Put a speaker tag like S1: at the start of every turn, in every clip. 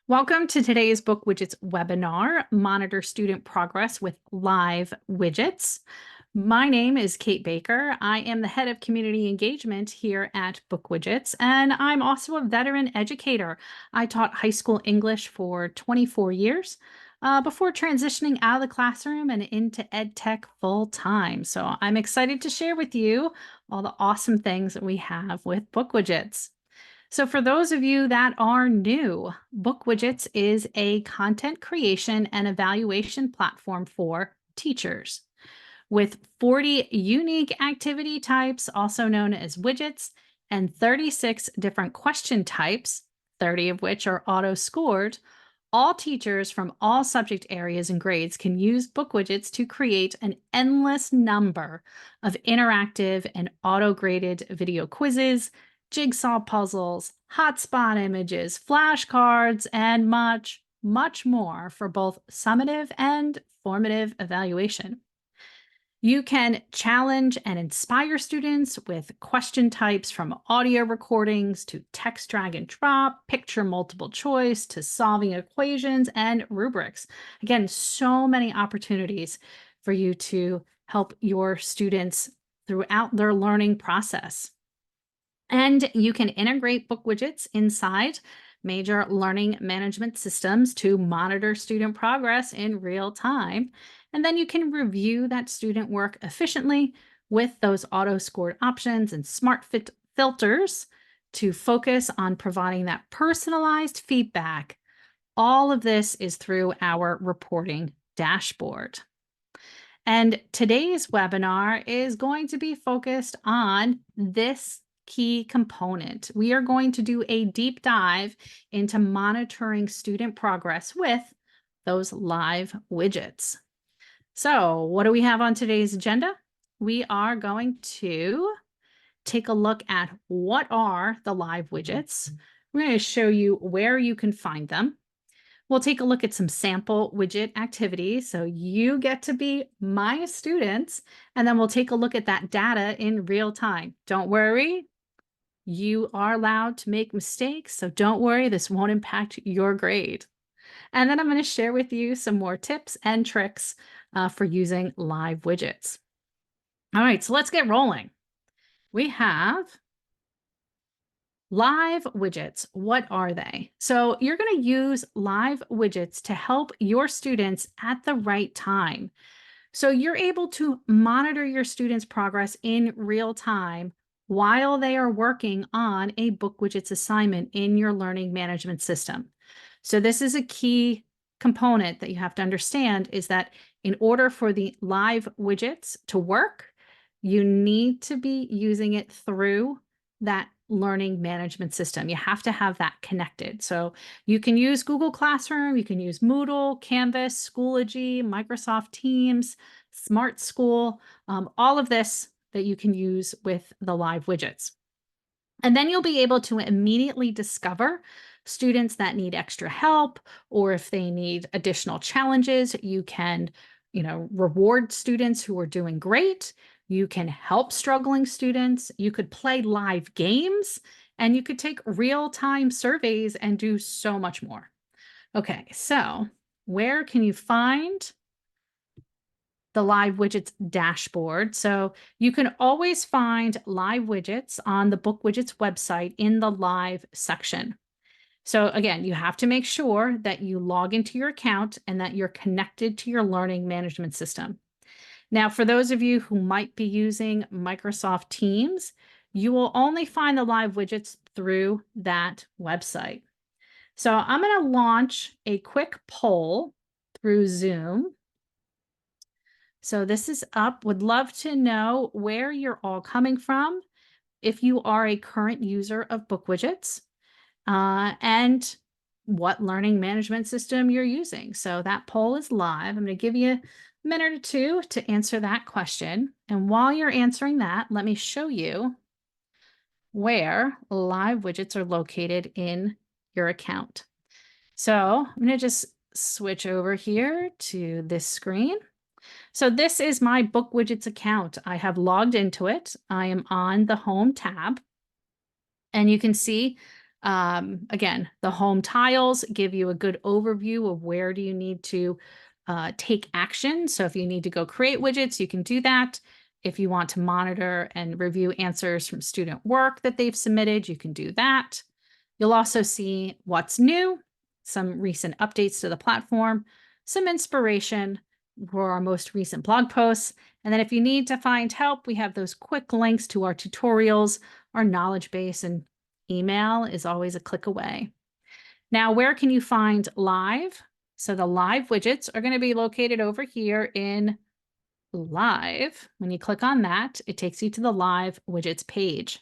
S1: Welcome to today's Book Widgets webinar, Monitor Student Progress with Live Widgets. My name is Kate Baker. I am the head of community engagement here at BookWidgets, and I'm also a veteran educator. I taught high school English for 24 years before transitioning out of the classroom and into ed tech full time. So I'm excited to share with you all the awesome things that we have with BookWidgets. So for those of you that are new, BookWidgets is a content creation and evaluation platform for teachers. With 40 unique activity types, also known as widgets, and 36 different question types, 30 of which are auto-scored, all teachers from all subject areas and grades can use BookWidgets to create an endless number of interactive and auto-graded video quizzes, jigsaw puzzles, hotspot images, flashcards, and much, much more for both summative and formative evaluation. You can challenge and inspire students with question types from audio recordings to text drag and drop, picture multiple choice to solving equations and rubrics. Again, so many opportunities for you to help your students throughout their learning process. And you can integrate BookWidgets inside major learning management systems to monitor student progress in real time. And then you can review that student work efficiently with those auto-scored options and smart filters to focus on providing that personalized feedback. All of this is through our reporting dashboard. And today's webinar is going to be focused on this key component. We are going to do a deep dive into monitoring student progress with those live widgets. So what do we have on today's agenda? We are going to take a look at what are the live widgets. We're going to show you where you can find them. We'll take a look at some sample widget activities. So you get to be my students, and then we'll take a look at that data in real time. Don't worry, you are allowed to make mistakes. So don't worry, this won't impact your grade. And then I'm going to share with you some more tips and tricks for using live widgets. All right, so let's get rolling. We have live widgets. What are they? So you're going to use live widgets to help your students at the right time. So you're able to monitor your students' progress in real time while they are working on a BookWidgets assignment in your learning management system. So this is a key component that you have to understand, is that in order for the live widgets to work, you need to be using it through that learning management system. You have to have that connected. So you can use Google Classroom, you can use Moodle, Canvas, Schoology, Microsoft Teams, Smart School, all of this that you can use with the live widgets. And then you'll be able to immediately discover students that need extra help, or if they need additional challenges, you can, reward students who are doing great. You can help struggling students. You could play live games, and you could take real-time surveys and do so much more. Okay, so where can you find the live widgets dashboard? So you can always find live widgets on the BookWidgets website in the live section. So again, you have to make sure that you log into your account and that you're connected to your learning management system. Now, for those of you who might be using Microsoft Teams, you will only find the live widgets through that website. So I'm going to launch a quick poll through Zoom. So this is up. Would love to know where you're all coming from, if you are a current user of BookWidgets, and what learning management system you're using. So that poll is live. I'm going to give you a minute or two to answer that question. And while you're answering that, let me show you where live widgets are located in your account. So I'm going to just switch over here to this screen. So this is my BookWidgets account. I have logged into it. I am on the Home tab. And you can see Again, the home tiles give you a good overview of where do you need to take action. So if you need to go create widgets, you can do that. If you want to monitor and review answers from student work that they've submitted, you can do that. You'll also see what's new, some recent updates to the platform, some inspiration for our most recent blog posts. And then if you need to find help, we have those quick links to our tutorials, our knowledge base, and email is always a click away. Now, where can you find live? So the live widgets are going to be located over here in live. When you click on that, it takes you to the live widgets page.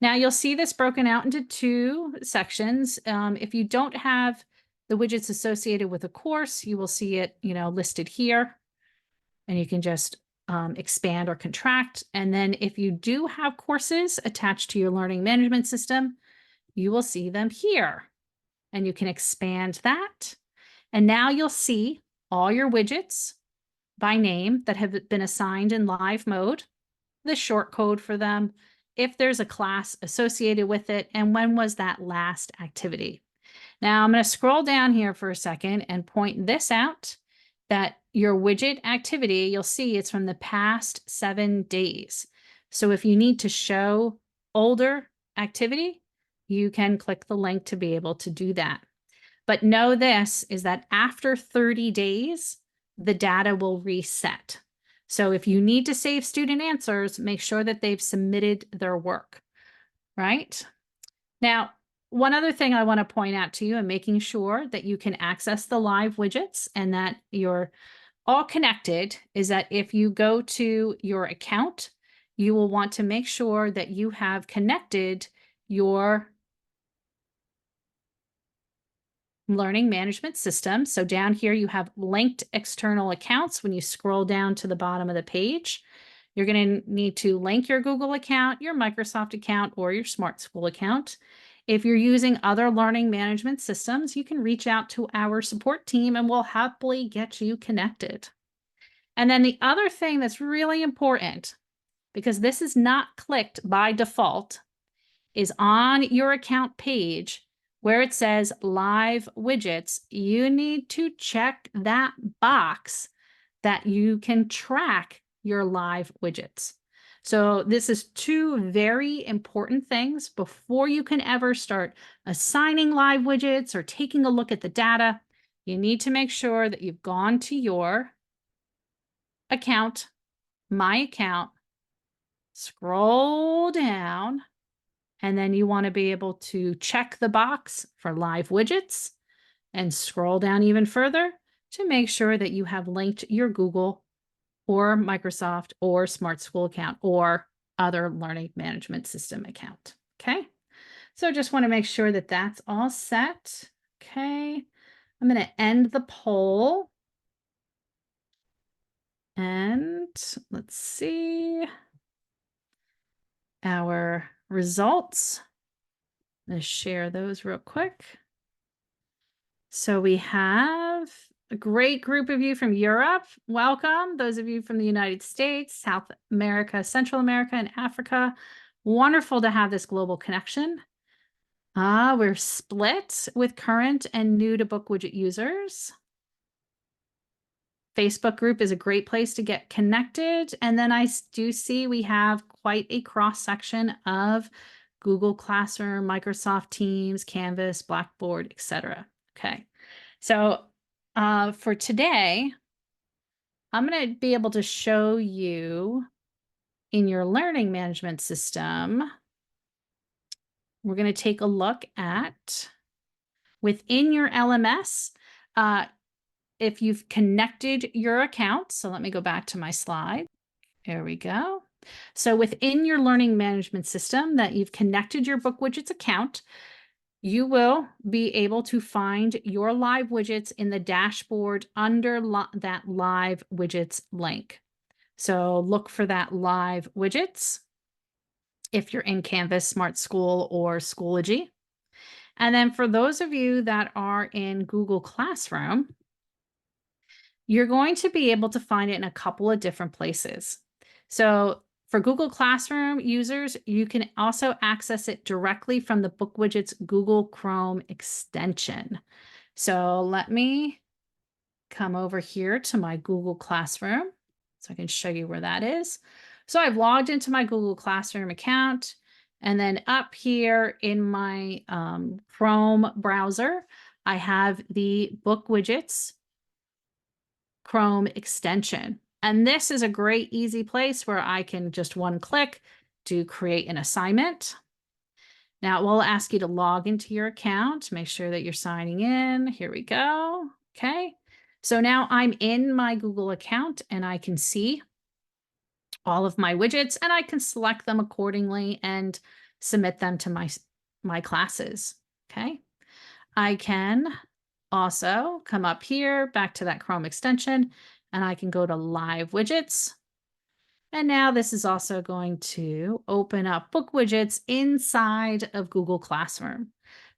S1: Now you'll see this broken out into two sections. If you don't have the widgets associated with a course, you will see it, listed here, and you can just expand or contract. And then if you do have courses attached to your learning management system, you will see them here, and you can expand that. And now you'll see all your widgets by name that have been assigned in live mode, the short code for them, if there's a class associated with it, and when was that last activity. Now I'm going to scroll down here for a second and point this out, that your widget activity, you'll see it's from the past 7 days. So if you need to show older activity, you can click the link to be able to do that. But know this is that after 30 days, the data will reset. So if you need to save student answers, make sure that they've submitted their work, right? Now, one other thing I want to point out to you, and making sure that you can access the live widgets and that you're all connected, is that if you go to your account, you will want to make sure that you have connected your learning management system. So down here, you have linked external accounts. When you scroll down to the bottom of the page, you're going to need to link your Google account, your Microsoft account, or your Smart School account. If you're using other learning management systems, you can reach out to our support team and we'll happily get you connected. And then the other thing that's really important, because this is not clicked by default, is on your account page where it says live widgets, you need to check that box that you can track your live widgets. So this is two very important things before you can ever start assigning live widgets or taking a look at the data. You need to make sure that you've gone to your account, my account, scroll down, and then you want to be able to check the box for live widgets and scroll down even further to make sure that you have linked your Google or Microsoft or Smart School account or other learning management system account. Okay. So just want to make sure that that's all set. Okay. I'm going to end the poll. And let's see our results. I'm going to share those real quick. So we have a great group of you from Europe. Welcome. Those of you from the United States, South America, Central America, and Africa. Wonderful to have this global connection. We're split with current and new to BookWidget users. Facebook group is a great place to get connected. And then I do see we have quite a cross section of Google Classroom, Microsoft Teams, Canvas, Blackboard, etc. Okay, so for today, I'm going to be able to show you in your learning management system. We're going to take a look at within your LMS, if you've connected your account. So let me go back to my slide. There we go. So within your learning management system that you've connected your BookWidgets account, you will be able to find your live widgets in the dashboard under that live widgets link. So look for that live widgets if you're in Canvas, Smart School, or Schoology. And then for those of you that are in Google Classroom, you're going to be able to find it in a couple of different places. So For Google Classroom users, you can also access it directly from the BookWidgets Google Chrome extension. So let me come over here to my Google Classroom so I can show you where that is. So I've logged into my Google Classroom account, and then up here in my Chrome browser, I have the BookWidgets Chrome extension. And this is a great, easy place where I can just one click to create an assignment. Now it will ask you to log into your account, make sure that you're signing in. Here we go. Okay. So now I'm in my Google account and I can see all of my widgets and I can select them accordingly and submit them to my classes. Okay. I can also come up here back to that Chrome extension and I can go to live widgets. And now this is also going to open up BookWidgets inside of Google Classroom.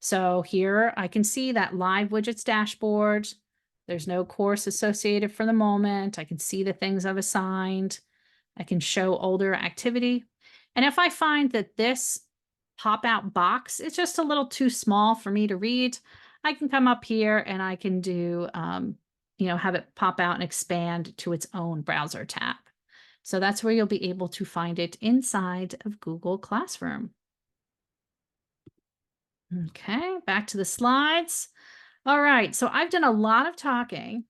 S1: So here I can see that live widgets dashboard. There's no course associated for the moment. I can see the things I've assigned. I can show older activity. And if I find that this pop-out box is just a little too small for me to read, I can come up here and I can do, have it pop out and expand to its own browser tab. So that's where you'll be able to find it inside of Google Classroom. Okay, back to the slides. All right, so I've done a lot of talking.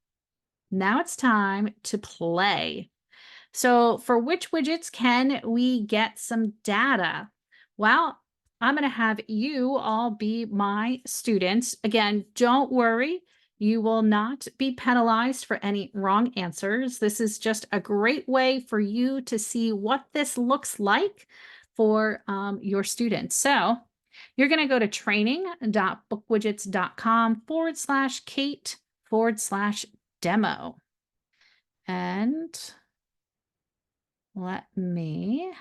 S1: Now it's time to play. So for which widgets can we get some data? Well, I'm going to have you all be my students. Again, don't worry. You will not be penalized for any wrong answers. This is just a great way for you to see what this looks like for your students. So you're going to go to training.bookwidgets.com/Kate/demo. And let me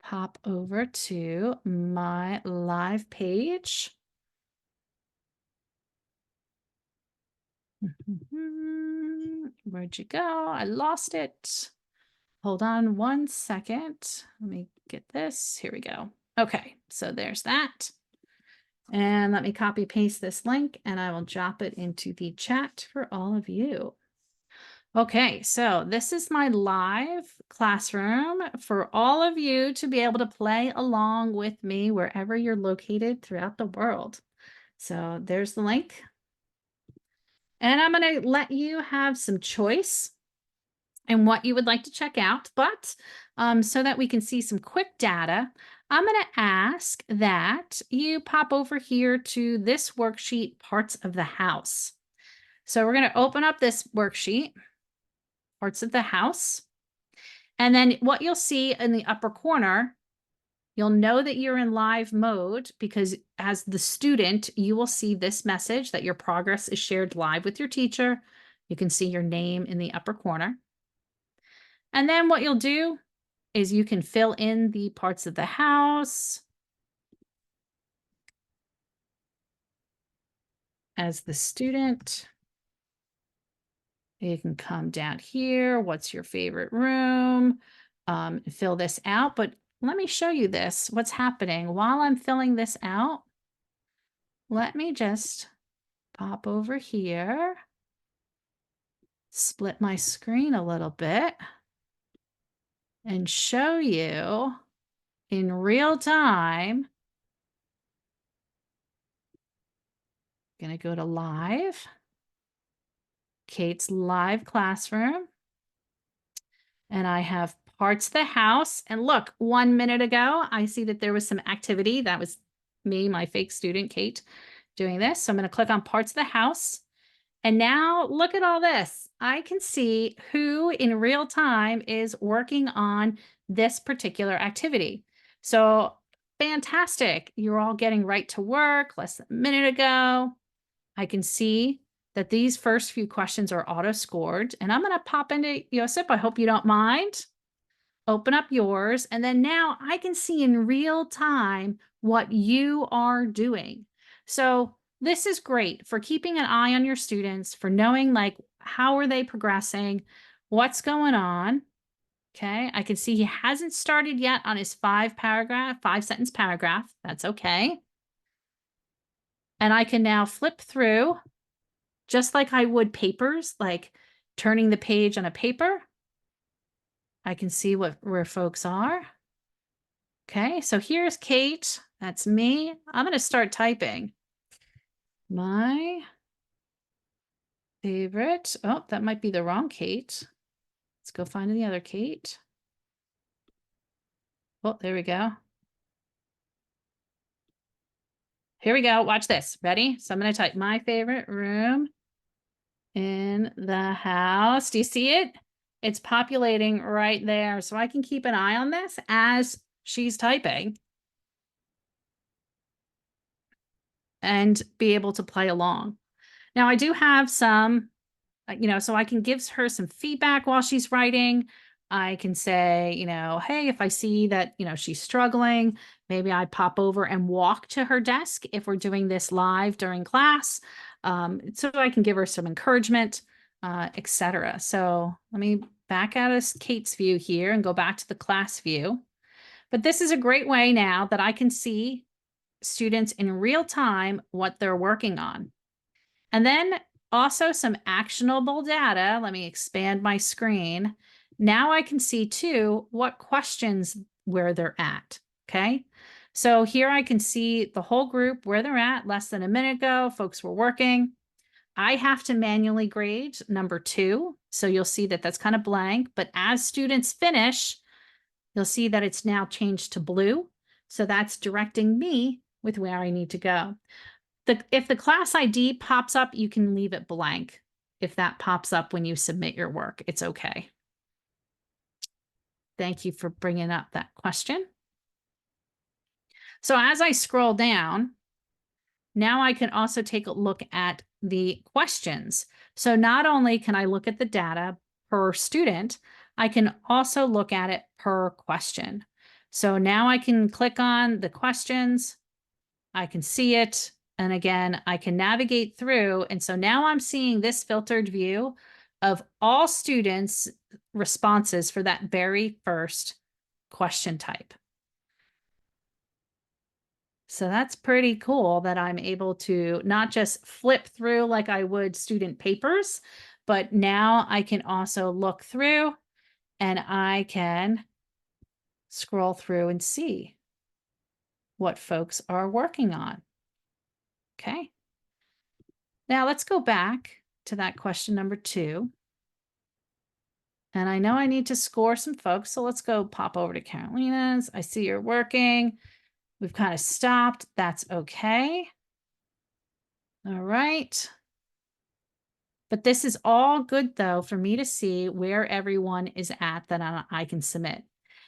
S1: pop over to my live page. Where'd you go? I lost it. Hold on one second. Let me get this. Here we go. Okay, so there's that. And let me copy paste this link and I will drop it into the chat for all of you. Okay, so this is my live classroom for all of you to be able to play along with me wherever you're located throughout the world. So there's the link. And I'm going to let you have some choice in what you would like to check out. But so that we can see some quick data, I'm going to ask that you pop over here to this worksheet, Parts of the House. So we're going to open up this worksheet, Parts of the House. And then what you'll see in the upper corner, you'll know that you're in live mode because as the student, you will see this message that your progress is shared live with your teacher. You can see your name in the upper corner. And then what you'll do is you can fill in the parts of the house as the student. You can come down here. What's your favorite room? Fill this out. But let me show you this, what's happening. While I'm filling this out, let me just pop over here, split my screen a little bit, and show you in real time. I'm going to go to live. Kate's live classroom. And I have parts of the house. And look, 1 minute ago, I see that there was some activity. That was me, my fake student, Kate, doing this. So I'm going to click on parts of the house. And now look at all this. I can see who in real time is working on this particular activity. So fantastic. You're all getting right to work less than a minute ago. I can see that these first few questions are auto-scored. And I'm going to pop into Josip. I hope you don't mind. Open up yours. And then now I can see in real time what you are doing. So this is great for keeping an eye on your students, for knowing like how are they progressing, what's going on. Okay, I can see he hasn't started yet on his 5-sentence paragraph. That's okay. And I can now flip through just like I would papers, like turning the page on a paper. I can see where folks are. Okay, so here's Kate. That's me. I'm going to start typing. My favorite. Oh, that might be the wrong Kate. Let's go find the other Kate. Oh, there we go. Here we go. Watch this. Ready? So I'm going to type my favorite room in the house. Do you see it? It's populating right there. So I can keep an eye on this as she's typing and be able to play along. Now I do have some, so I can give her some feedback while she's writing. I can say, hey, if I see that, she's struggling, maybe I pop over and walk to her desk if we're doing this live during class. So I can give her some encouragement, etc. So let me back out of Kate's view here and go back to the class view. But this is a great way now that I can see students in real time what they're working on. And then also some actionable data. Let me expand my screen. Now I can see too what questions where they're at. Okay. So here I can see the whole group where they're at. Less than a minute ago, folks were working. I have to manually grade number 2. So you'll see that that's kind of blank, but as students finish, you'll see that it's now changed to blue. So that's directing me with where I need to go. If the class ID pops up, you can leave it blank. If that pops up when you submit your work, it's okay. Thank you for bringing up that question. So as I scroll down, now I can also take a look at the questions. So not only can I look at the data per student, I can also look at it per question. So now I can click on the questions. I can see it. And again, I can navigate through. And so now I'm seeing this filtered view of all students' responses for that very first question type. So that's pretty cool that I'm able to not just flip through like I would student papers, but now I can also look through and I can scroll through and see what folks are working on. Okay. Now let's go back to that question number 2. And I know I need to score some folks. So let's go pop over to Carolina's. I see you're working. We've kind of stopped. That's okay. All right. But this is all good though for me to see where everyone is at that I can submit.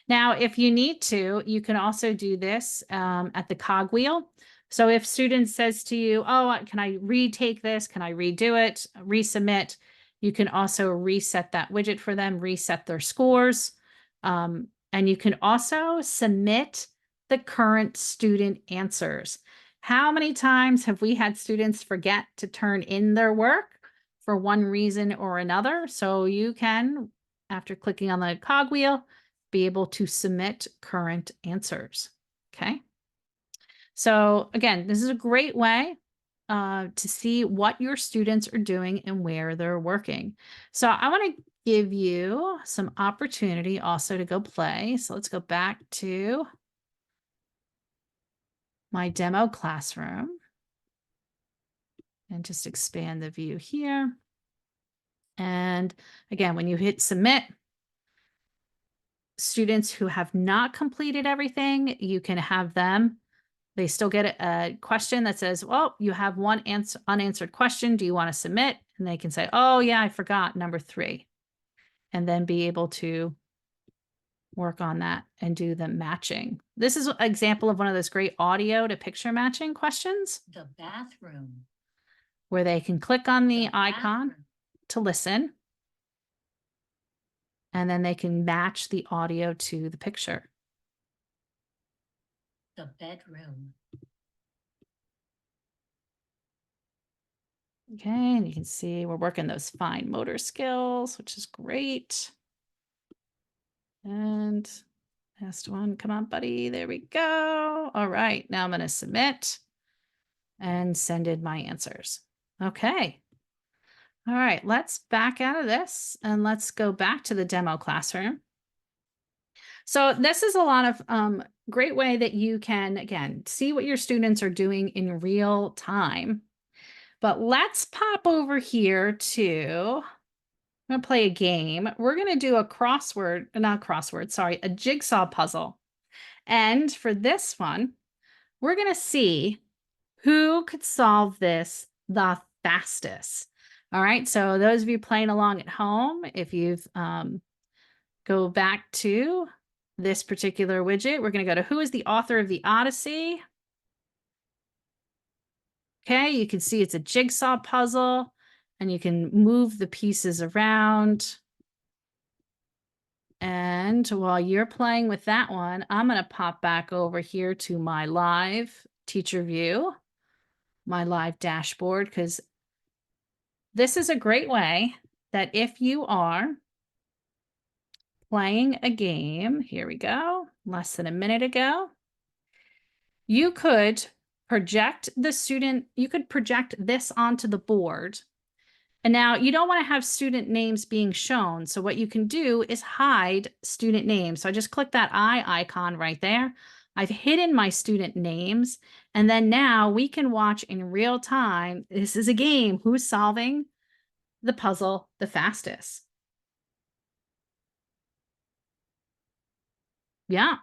S1: Now, if you need to, you can also do this at the cogwheel. So if student says to you, oh, can I retake this? Can I redo it? Resubmit. You can also reset that widget for them, reset their scores. And you can also submit the current student answers. How many times have we had students forget to turn in their work for one reason or another? So you can, after clicking on the cogwheel, be able to submit current answers. Okay. So again, this is a great way to see what your students are doing and where they're working. So I want to give you some opportunity also to go play. So let's go back to my demo classroom and just expand the view here. And again, when you hit submit, students who have not completed everything, you can have them, they still get a question that says, well, you have one unanswered question. Do you want to submit? And they can say, oh yeah, I forgot number 3. And then be able to work on that and do the matching. This is an example of one of those great audio to picture matching questions.
S2: The bathroom.
S1: Where they can click on the icon to listen. And then they can match the audio to the picture.
S2: The bedroom.
S1: Okay, and you can see we're working those fine motor skills, which is great. And last one, come on, buddy. There we go. All right, now I'm going to submit and send in my answers. Okay. All right, let's back out of this and let's go back to the demo classroom. So this is a lot of great way that you can, again, see what your students are doing in real time. But let's pop over here to, I'm going to play a game. We're going to do a crossword, not crossword, sorry, a jigsaw puzzle. And for this one, we're going to see who could solve this the fastest. All right, so those of you playing along at home, if you've go back to this particular widget, we're going to go to who is the author of the Odyssey. Okay, you can see it's a jigsaw puzzle and you can move the pieces around. And while you're playing with that one, I'm going to pop back over here to my live teacher view, my live dashboard, because this is a great way that if you are playing a game, here we go, less than a minute ago, you could project this onto the board. And now you don't want to have student names being shown. So what you can do is hide student names. So I just click that eye icon right there. I've hidden my student names. And then now we can watch in real time. This is a game. Who's solving the puzzle the fastest? Yeah.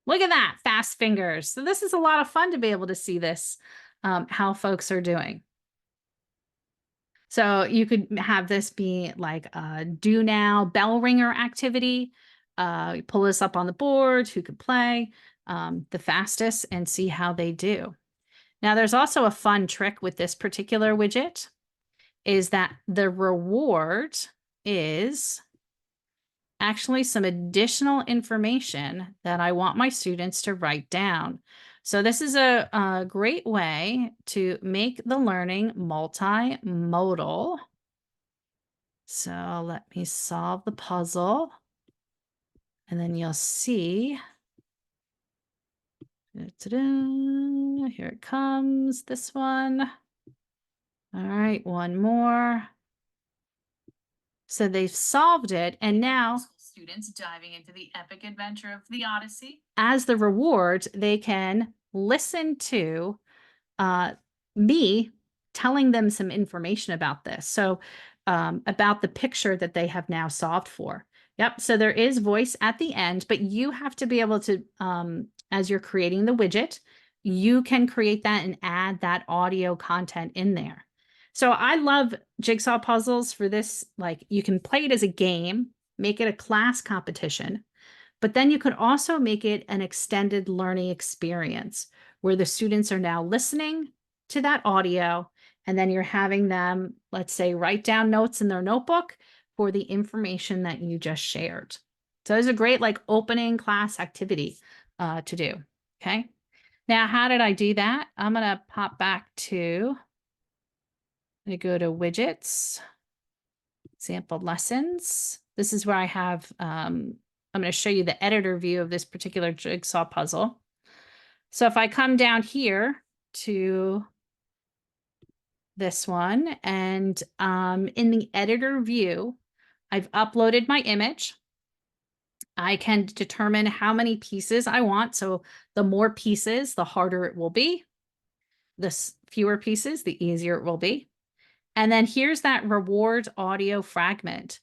S1: Look at that, fast fingers. So this is a lot of fun to be able to see this, how folks are doing. So you could have this be like a do now bell ringer activity. You pull this up on the board, who could play the fastest and see how they do. Now there's also a fun trick with this particular widget is that the reward is actually some additional information that I want my students to write down. So this is a great way to make the learning multimodal. So let me solve the puzzle. And then you'll see. Ta-da, here it comes, this one. All right, one more. So they've solved it, and now students diving into the epic adventure of the Odyssey. As the reward, they can listen to me telling them some information about this. So about the picture that they have now solved for. Yep. So there is voice at the end, but you have to be able to, as you're creating the widget, you can create that and add that audio content in there. So I love jigsaw puzzles for this. Like you can play it as a game, make it a class competition, but then you could also make it an extended learning experience where the students are now listening to that audio, and then you're having them, let's say, write down notes in their notebook for the information that you just shared. So it's a great like opening class activity to do. Okay. Now, how did I do that? I'm going to pop back to, I'm going to go to widgets, sample lessons. This is where I have, I'm going to show you the editor view of this particular jigsaw puzzle. So if I come down here to this one and in the editor view, I've uploaded my image. I can determine how many pieces I want. So the more pieces, the harder it will be. The fewer pieces, the easier it will be. And then here's that reward audio fragment.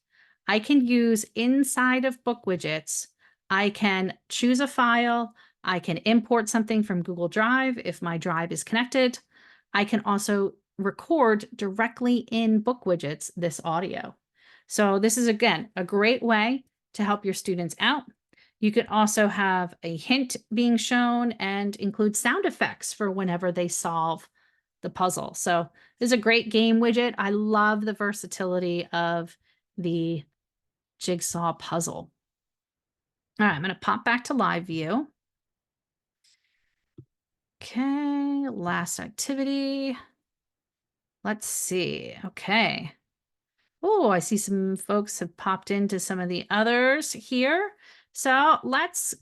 S1: I can use inside of BookWidgets. I can choose a file. I can import something from Google Drive if my drive is connected. I can also record directly in BookWidgets this audio. So this is, again, a great way to help your students out. You can also have a hint being shown and include sound effects for whenever they solve the puzzle. So this is a great game widget. I love the versatility of the jigsaw puzzle. All right, I'm going to pop back to live view. Okay, last activity. Let's see. Okay. Oh, I see some folks have popped into some of the others here. So let's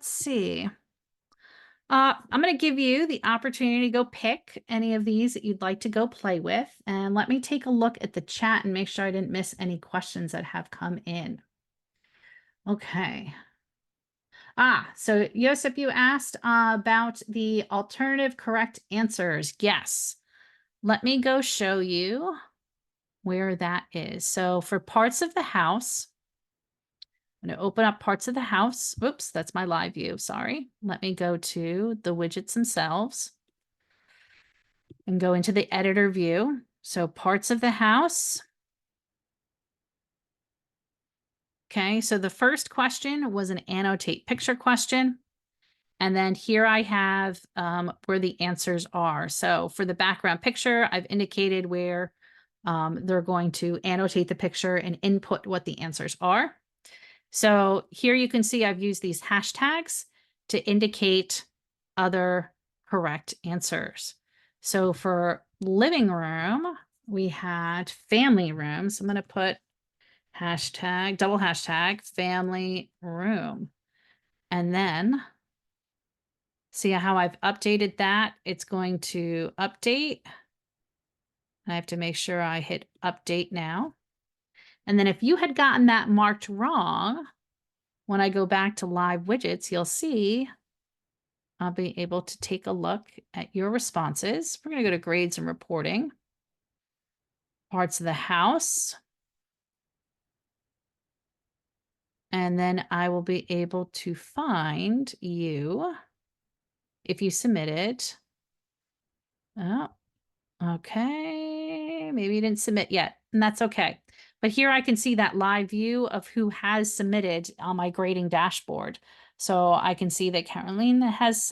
S1: see. I'm going to give you the opportunity to go pick any of these that you'd like to go play with. And let me take a look at the chat and make sure I didn't miss any questions that have come in. Okay. So Joseph, you asked about the alternative correct answers. Yes. Let me go show you where that is. So for parts of the house, I'm going to open up parts of the house. Oops, that's my live view. Sorry. Let me go to the widgets themselves and go into the editor view. So parts of the house. Okay, so the first question was an annotate picture question. And then here I have where the answers are. So for the background picture, I've indicated where they're going to annotate the picture and input what the answers are. So here you can see I've used these hashtags to indicate other correct answers. So for living room, we had family room. So I'm going to put hashtag, double hashtag family room. And then see how I've updated that? It's going to update. I have to make sure I hit update now. And then if you had gotten that marked wrong, when I go back to live widgets, you'll see I'll be able to take a look at your responses. We're going to go to grades and reporting, parts of the house. And then I will be able to find you if you submitted. Oh, okay. Maybe you didn't submit yet, and that's okay. But here I can see that live view of who has submitted on my grading dashboard. So I can see that Caroline has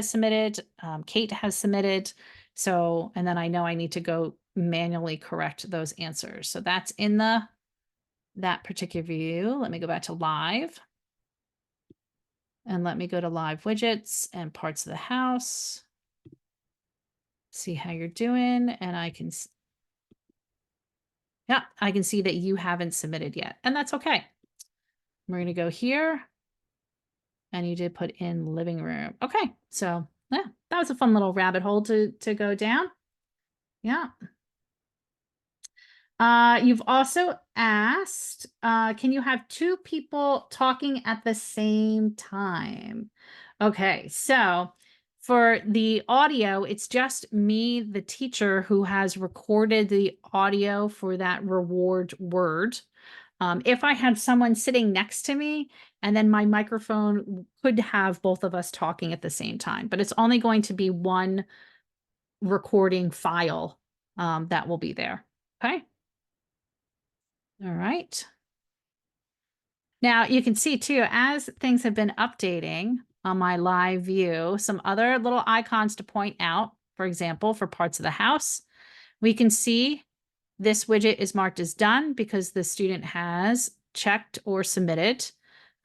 S1: submitted, Kate has submitted. So, and then I know I need to go manually correct those answers. So that's in that particular view. Let me go back to live. And let me go to live widgets and parts of the house. See how you're doing. And I can, yeah, I can see that you haven't submitted yet. And that's okay. We're going to go here. And you did put in living room. Okay. So yeah, that was a fun little rabbit hole to go down. Yeah. You've also asked, can you have two people talking at the same time? Okay, so for the audio, it's just me, the teacher, who has recorded the audio for that reward word. If I had someone sitting next to me, and then my microphone could have both of us talking at the same time, but it's only going to be one recording file that will be there. Okay. All right. Now you can see too, as things have been updating on my live view, some other little icons to point out. For example, for parts of the house, we can see this widget is marked as done because the student has checked or submitted.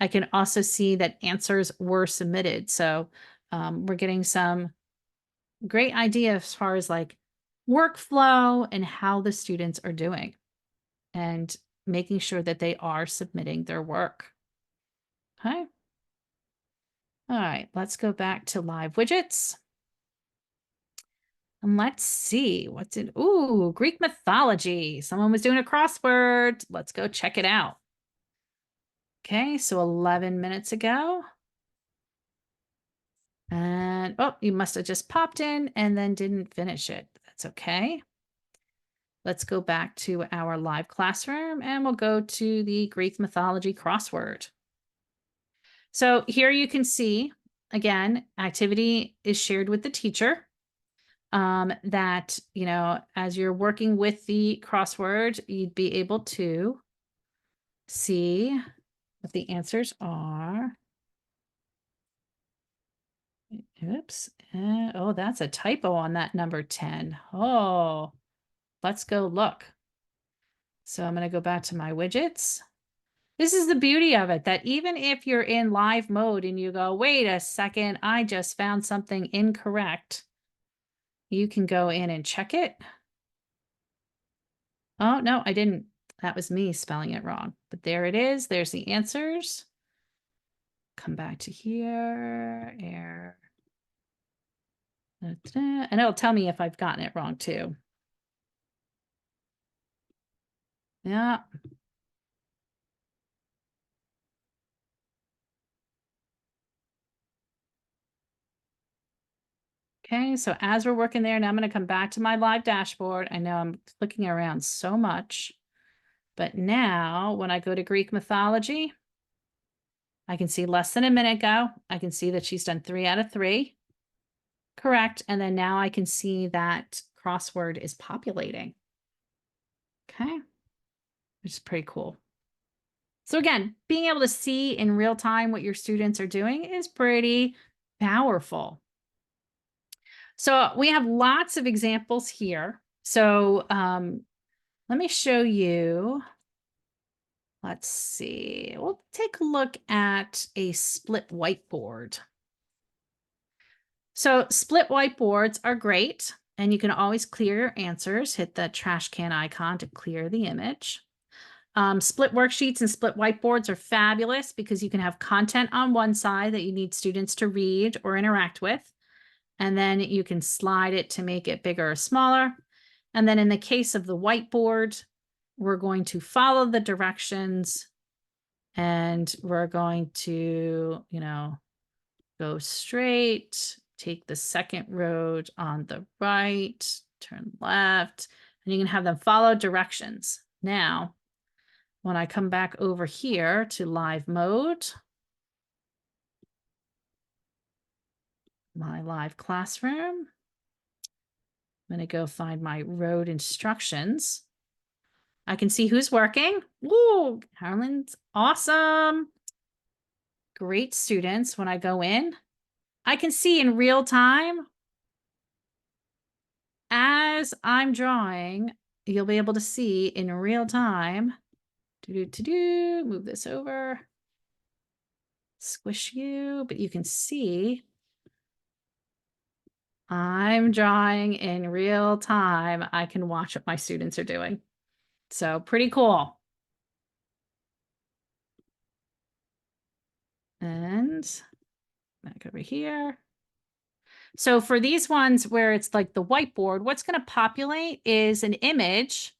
S1: I can also see that answers were submitted. So we're getting some great idea as far as like workflow and how the students are doing and making sure that they are submitting their work. Okay. All right, let's go back to live widgets. And let's see what's in. Ooh, Greek mythology. Someone was doing a crossword. Let's go check it out. Okay, so 11 minutes ago. And oh, you must have just popped in and then didn't finish it. That's okay. Let's go back to our live classroom and we'll go to the Greek mythology crossword. So here you can see, again, activity is shared with the teacher. That, you know, as you're working with the crossword, you'd be able to see what the answers are. Oops. Oh, that's a typo on that number 10. Oh, let's go look. So I'm going to go back to my widgets. This is the beauty of it, that even if you're in live mode and you go, wait a second, I just found something incorrect, you can go in and check it. Oh, no, I didn't. That was me spelling it wrong. But there it is. There's the answers. Come back to here. Error. Da-da. And it'll tell me if I've gotten it wrong too. Yeah. Okay, so as we're working there, now I'm going to come back to my live dashboard. I know I'm clicking around so much, but now when I go to Greek mythology, I can see less than a minute ago. I can see that she's done 3 out of 3. Correct. And then now I can see that crossword is populating. Okay, which is pretty cool. So again, being able to see in real time what your students are doing is pretty powerful. So we have lots of examples here. So let me show you. Let's see. We'll take a look at a split whiteboard. So split whiteboards are great, and you can always clear your answers. Hit the trash can icon to clear the image. Split worksheets and split whiteboards are fabulous because you can have content on one side that you need students to read or interact with, and then you can slide it to make it bigger or smaller. And then in the case of the whiteboard, we're going to follow the directions and we're going to, go straight, take the second road on the right, turn left, and you can have them follow directions. Now, when I come back over here to live mode, my live classroom, I'm going to go find my road instructions. I can see who's working. Woo, Carolyn's awesome. Great students. When I go in, I can see in real time as I'm drawing, you'll be able to see in real time. Move this over. Squish you, but you can see I'm drawing in real time. I can watch what my students are doing. So pretty cool. And back over here. So for these ones where it's like the whiteboard, what's going to populate is an image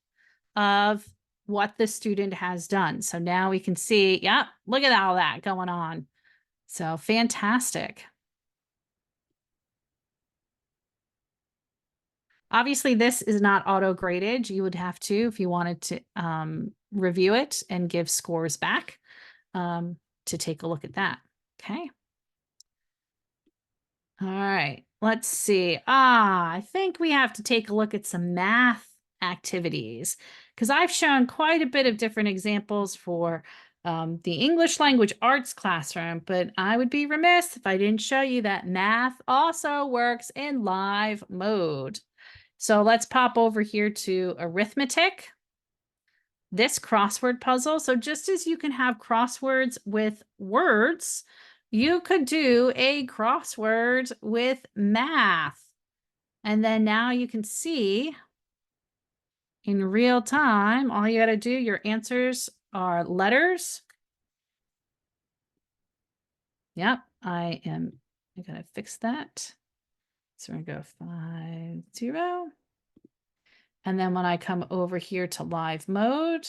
S1: of what the student has done. So now we can see, yep, look at all that going on. So fantastic. Obviously, this is not auto-graded. You would have to, if you wanted to review it and give scores back, to take a look at that. Okay. All right, let's see. I think we have to take a look at some math activities because I've shown quite a bit of different examples for the English language arts classroom, but I would be remiss if I didn't show you that math also works in live mode. So let's pop over here to arithmetic. This crossword puzzle. So just as you can have crosswords with words, you could do a crossword with math. And then now you can see in real time, all you got to do, your answers are letters. Yep, I got to fix that. So we're going to go 5, 0. And then when I come over here to live mode,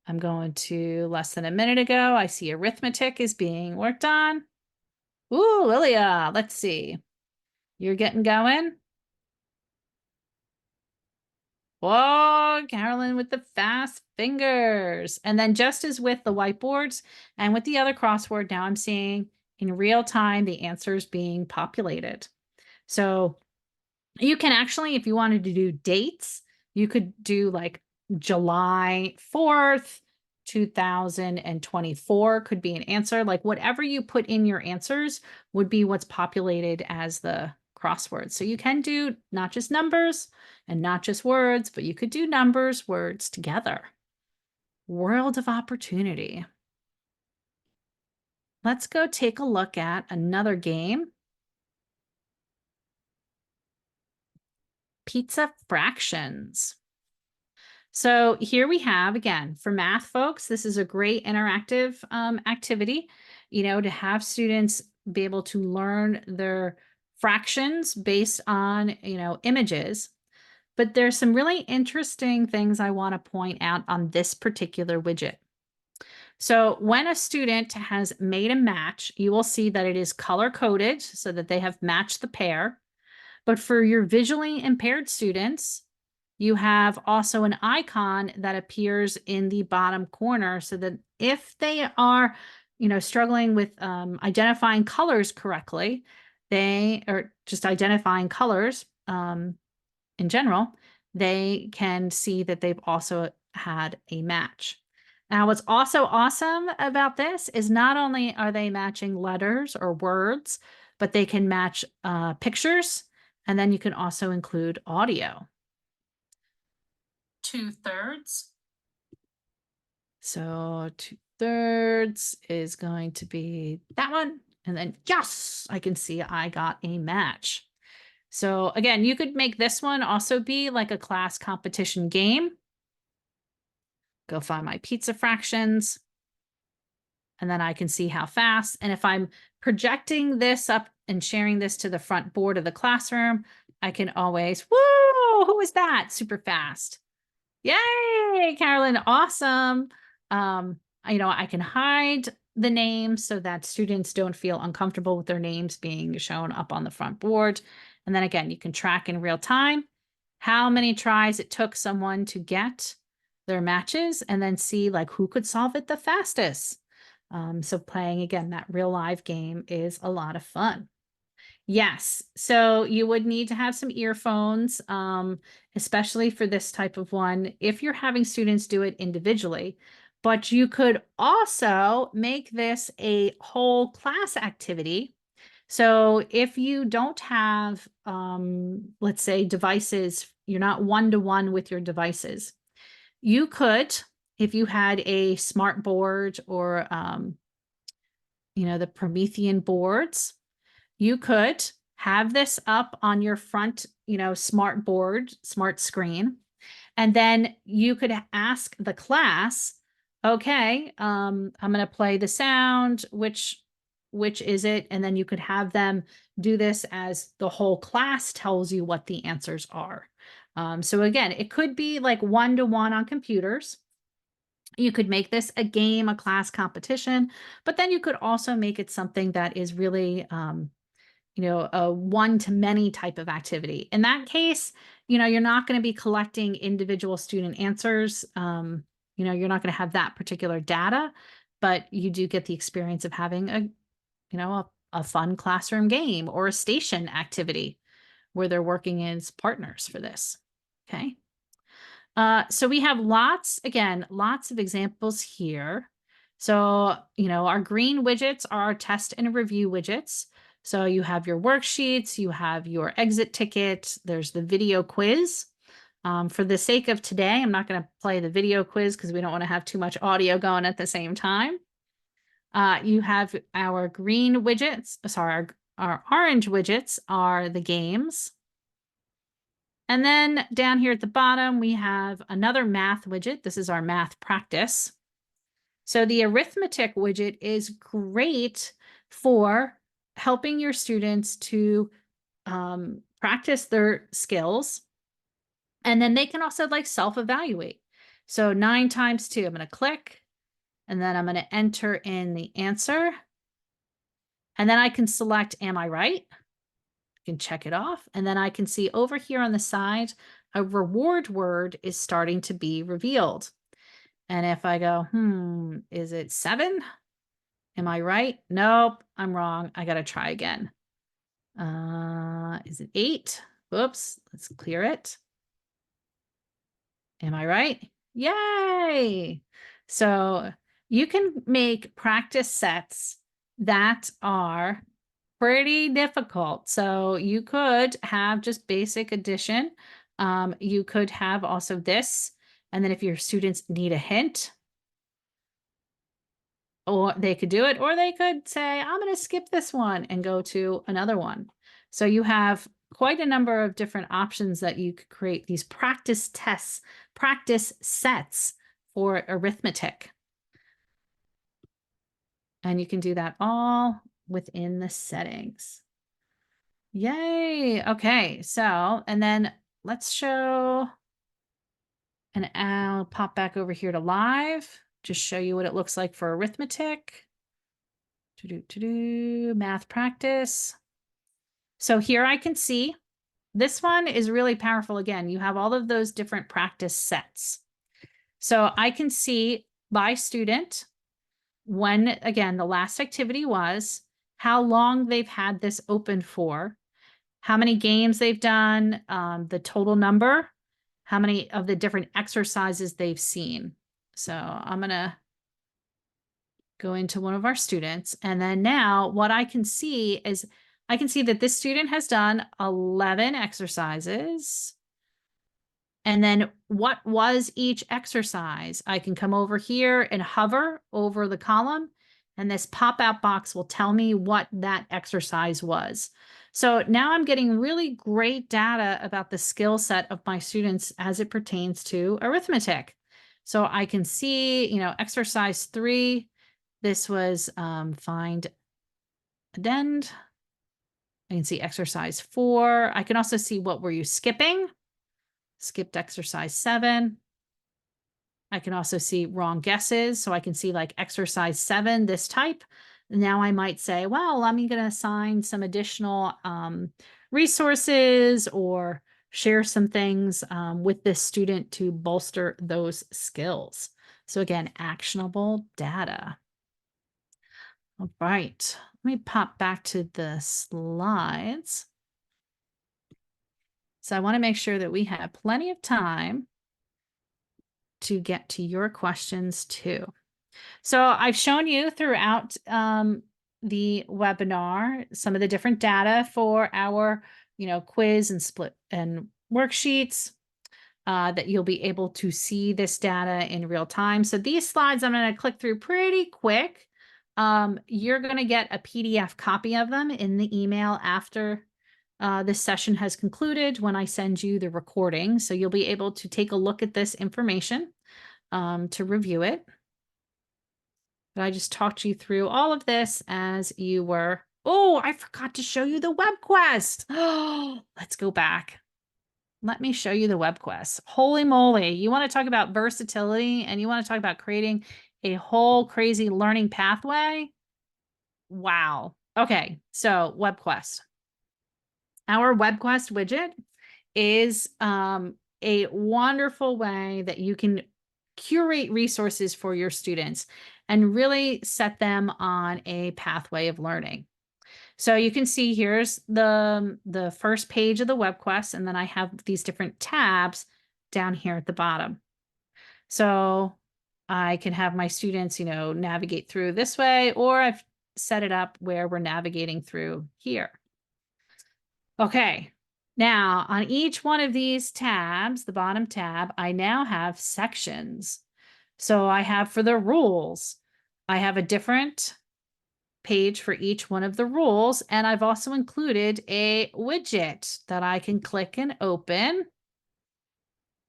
S1: I'm going to less than a minute ago. I see arithmetic is being worked on. Ooh, Lilia, let's see. You're getting going. Whoa, Carolyn with the fast fingers. And then just as with the whiteboards and with the other crossword, now I'm seeing in real time the answers being populated. So you can actually, if you wanted to do dates, you could do like July 4th, 2024 could be an answer. Like whatever you put in your answers would be what's populated as the crossword. So you can do not just numbers and not just words, but you could do numbers, words together. World of opportunity. Let's go take a look at another game. Pizza fractions. So here we have, again, for math folks, this is a great interactive activity, to have students be able to learn their fractions based on, images. But there's some really interesting things I want to point out on this particular widget. So when a student has made a match, you will see that it is color coded so that they have matched the pair. But for your visually impaired students, you have also an icon that appears in the bottom corner so that if they are, struggling with identifying colors correctly, they are just identifying colors in general, they can see that they've also had a match. Now, what's also awesome about this is not only are they matching letters or words, but they can match pictures, and then you can also include audio. 2/3. So 2/3 is going to be that one. And then, yes, I can see I got a match. So again, you could make this one also be like a class competition game. Go find my pizza fractions. And then I can see how fast. And if I'm projecting this up and sharing this to the front board of the classroom, I can always, whoa, who is that? Super fast. Yay, Carolyn, awesome. I can hide the names so that students don't feel uncomfortable with their names being shown up on the front board. And then again, you can track in real time how many tries it took someone to get their matches and then see like who could solve it the fastest. So playing again, that real live game is a lot of fun. Yes. So you would need to have some earphones, especially for this type of one, if you're having students do it individually. But you could also make this a whole class activity. So if you don't have, let's say, devices, you're not one-to-one with your devices, you could, if you had a smart board or, the Promethean boards, you could have this up on your front, smart board, smart screen, and then you could ask the class, okay, I'm going to play the sound, which is it? And then you could have them do this as the whole class tells you what the answers are. So again, it could be like one-to-one on computers. You could make this a game, a class competition, but then you could also make it something that is really, a one-to-many type of activity. In that case, you're not going to be collecting individual student answers. You're not going to have that particular data, but you do get the experience of having a fun classroom game or a station activity where they're working as partners for this. Okay. So we have lots of examples here. So, our green widgets are test and review widgets. So you have your worksheets, you have your exit ticket, there's the video quiz. For the sake of today, I'm not going to play the video quiz because we don't want to have too much audio going at the same time. You have our green widgets, sorry, our orange widgets are the games. And then down here at the bottom, we have another math widget. This is our math practice. So the arithmetic widget is great for helping your students to practice their skills. And then they can also like self-evaluate. So 9 times 2, I'm going to click, and then I'm going to enter in the answer. And then I can select, am I right? Can check it off. And then I can see over here on the side, a reward word is starting to be revealed. And if I go, is it 7? Am I right? Nope, I'm wrong. I got to try again. Is it 8? Whoops, let's clear it. Am I right? Yay! So you can make practice sets that are pretty difficult. So you could have just basic addition. You could have also this. And then if your students need a hint, or they could do it, or they could say, I'm going to skip this one and go to another one. So you have quite a number of different options that you could create these practice tests, practice sets for arithmetic. And you can do that all within the settings. Yay. Okay. So, and then let's show, and I'll pop back over here to live, just show you what it looks like for arithmetic. Math practice. So here I can see this one is really powerful. Again, you have all of those different practice sets. So I can see by student when, again, the last activity was, how long they've had this open for, how many games they've done, the total number, how many of the different exercises they've seen. So I'm going to go into one of our students. And then now what I can see is I can see that this student has done 11 exercises. And then what was each exercise? I can come over here and hover over the column, and this pop-out box will tell me what that exercise was. So now I'm getting really great data about the skill set of my students as it pertains to arithmetic. So I can see, you know, exercise 3, this was find addend. I can see exercise 4. I can also see what were you skipping. Skipped exercise 7. I can also see wrong guesses. So I can see like exercise 7, this type. Now I might say, well, I'm going to assign some additional resources or share some things with this student to bolster those skills. So again, actionable data. All right, let me pop back to the slides. So I want to make sure that we have plenty of time to get to your questions too. So I've shown you throughout the webinar some of the different data for our, you know, quiz and split and worksheets that you'll be able to see this data in real time. So these slides I'm going to click through pretty quick. You're going to get a PDF copy of them in the email after this session has concluded when I send you the recording. So you'll be able to take a look at this information to review it. But I just talked you through all of this as you were. Oh, I forgot to show you the web quest. Oh, let's go back. Let me show you the web quest. Holy moly. You want to talk about versatility and you want to talk about creating a whole crazy learning pathway? Wow. Okay, so web quest. Our web quest widget is a wonderful way that you can curate resources for your students and really set them on a pathway of learning. So you can see here's the first page of the web quest, and then I have these different tabs down here at the bottom. So I can have my students, you know, navigate through this way, or I've set it up where we're navigating through here. Okay. Now, on each one of these tabs, the bottom tab, I now have sections. So I have for the rules, I have a different page for each one of the rules, and I've also included a widget that I can click and open.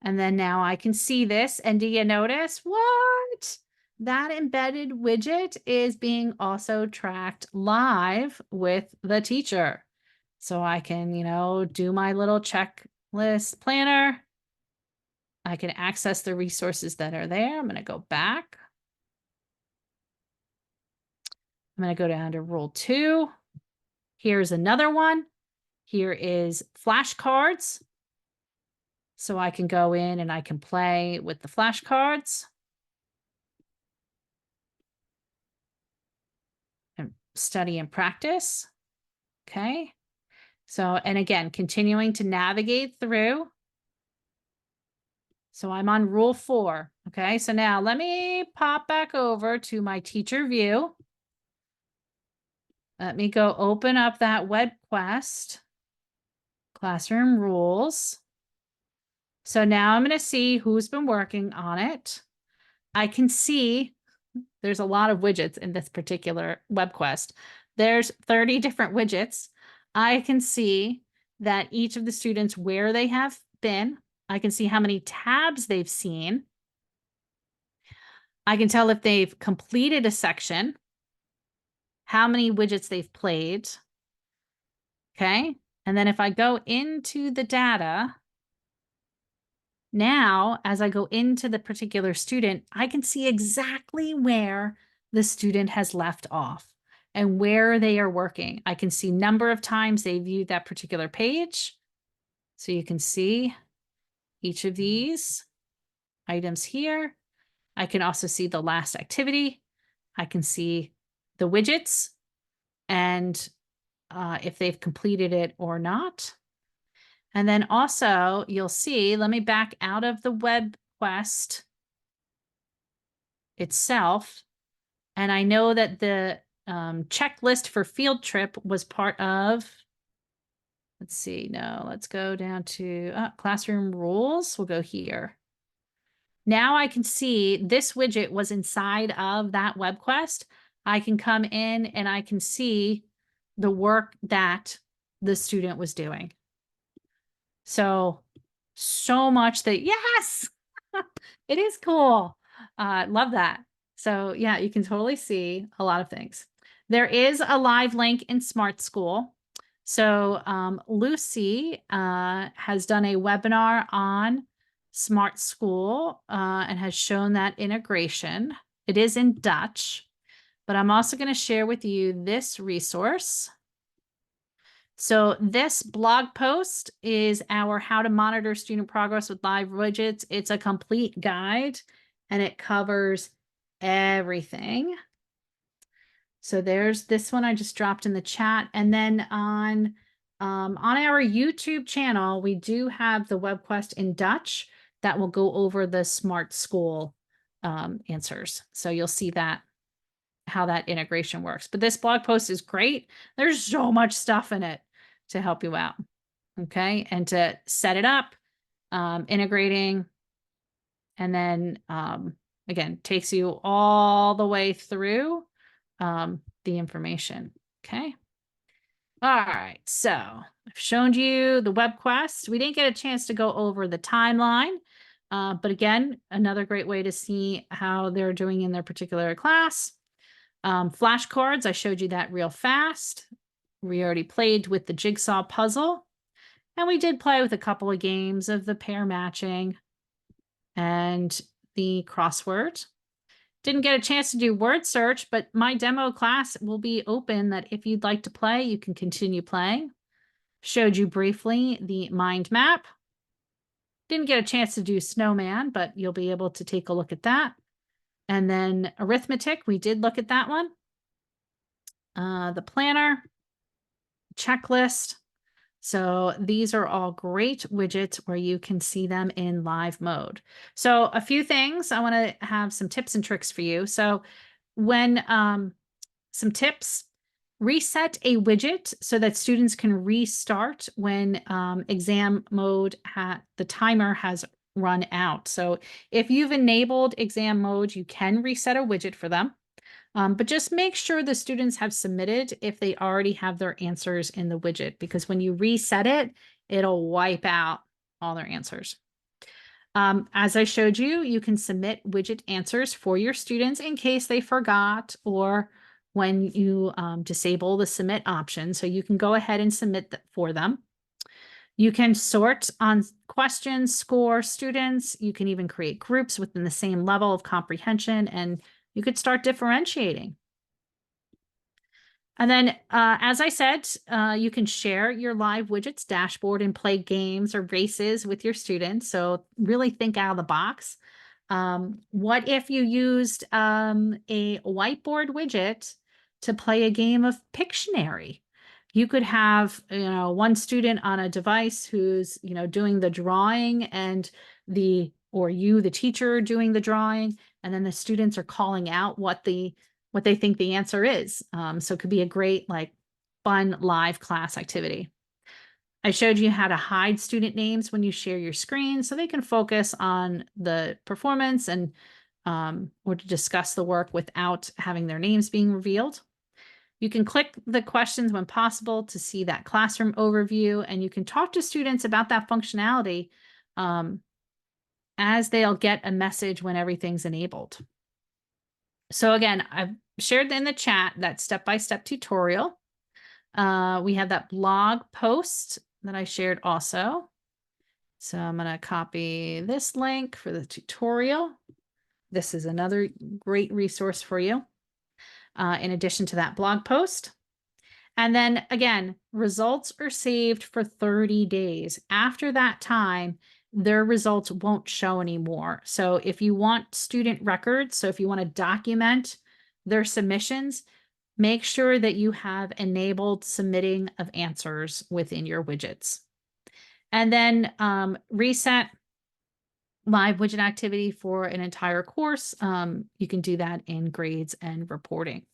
S1: And then now I can see this, and do you notice what? That embedded widget is being also tracked live with the teacher. So I can, you know, do my little checklist planner. I can access the resources that are there. I'm going to go back. I'm going to go down to rule 2. Here's another one. Here is flashcards. So I can go in and I can play with the flashcards. And study and practice. Okay. So, and again, continuing to navigate through. So I'm on rule 4. Okay. So now let me pop back over to my teacher view. Let me go open up that web quest, classroom rules. So now I'm going to see who's been working on it. I can see there's a lot of widgets in this particular web quest. There's 30 different widgets. I can see that each of the students where they have been. I can see how many tabs they've seen. I can tell if they've completed a section, how many widgets they've played. Okay. And then if I go into the data, now as I go into the particular student, I can see exactly where the student has left off and where they are working. I can see number of times they viewed that particular page. So you can see each of these items here. I can also see the last activity. I can see the widgets and if they've completed it or not. And then also you'll see, let me back out of the web quest itself. And I know that the checklist for field trip was part of, let's see, no, let's go down to classroom rules. We'll go here. Now I can see this widget was inside of that web quest. I can come in and I can see the work that the student was doing. So much that, yes, it is cool. Love that. So yeah, you can totally see a lot of things. There is a live link in Smart School. So Lucy has done a webinar on Smart School and has shown that integration. It is in Dutch, but I'm also going to share with you this resource. So this blog post is our How to Monitor Student Progress with Live Widgets. It's a complete guide and it covers everything. So there's this one I just dropped in the chat. And then on our YouTube channel, we do have the web quest in Dutch that will go over the Smart School answers. So you'll see that, how that integration works. But this blog post is great. There's so much stuff in it to help you out. Okay. And to set it up, integrating, and then again, takes you all the way through the information. Okay. All right. So I've shown you the web quest. We didn't get a chance to go over the timeline. But again, another great way to see how they're doing in their particular class. Flashcards, I showed you that real fast. We already played with the jigsaw puzzle. And we did play with a couple of games of the pair matching and the crossword. Didn't get a chance to do word search, but my demo class will be open that if you'd like to play, you can continue playing. Showed you briefly the mind map. Didn't get a chance to do snowman, but you'll be able to take a look at that. And then arithmetic, we did look at that one. The planner, checklist. So these are all great widgets where you can see them in live mode. So a few things, I want to have some tips and tricks for you. So when some tips, reset a widget so that students can restart when exam mode, the timer has run out. So if you've enabled exam mode, you can reset a widget for them. But just make sure the students have submitted if they already have their answers in the widget, because when you reset it, it'll wipe out all their answers. As I showed you, you can submit widget answers for your students in case they forgot or when you disable the submit option. So you can go ahead and submit that for them. You can sort on questions, score students. You can even create groups within the same level of comprehension, and you could start differentiating. And then, as I said, you can share your live widgets dashboard and play games or races with your students. So really think out of the box. What if you used a whiteboard widget to play a game of Pictionary? You could have, one student on a device who's, doing the drawing and or you, the teacher, doing the drawing, and then the students are calling out what they think the answer is. So it could be a great, fun live class activity. I showed you how to hide student names when you share your screen so they can focus on the performance and or to discuss the work without having their names being revealed. You can click the questions when possible to see that classroom overview, and you can talk to students about that functionality as they'll get a message when everything's enabled. So again, I've shared in the chat that step-by-step tutorial. We have that blog post that I shared also. So I'm going to copy this link for the tutorial. This is another great resource for you, in addition to that blog post. And then again, results are saved for 30 days. After that time, their results won't show anymore. So if you want student records, so if you want to document their submissions, make sure that you have enabled submitting of answers within your widgets. And then reset live widget activity for an entire course. You can do that in grades and reporting.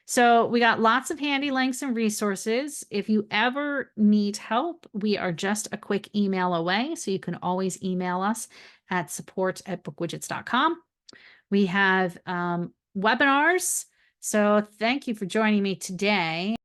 S1: So we got lots of handy links and resources. If you ever need help, we are just a quick email away. So you can always email us at support@bookwidgets.com. We have webinars. So thank you for joining me today.